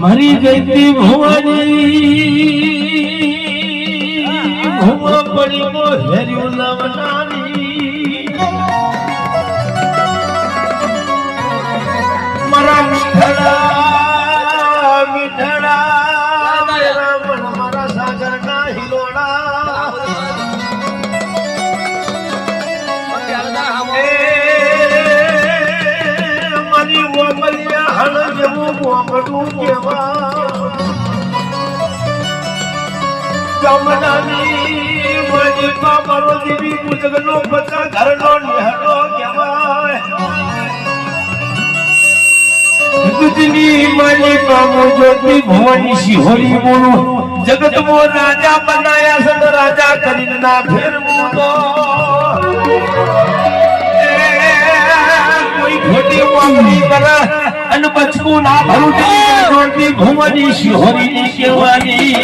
મારી જયતી ભવાની ભૂવા પડી નો હેર્યું લાવનારી મારા મીઠડા મીઠડા મારા સાગર ના હિલોડા મારી ઓમલિયા હળ જેવું મોમડું કેવા જમનાની મારી બાબરો દેવી મુજગનો પતા ઘરનો નિહળો કેવાય ગુજની મારી બાબો જ્યોતિ ભવાની શિહોરી બોલો જગત મો રાજા બનાયા સદ રાજા કરીને ના ફેરવું તો કોઈ ખોટી વાપરી કરે અને બચકું ના ભરું જોતી ભવાની શિહોરી ની કહેવાની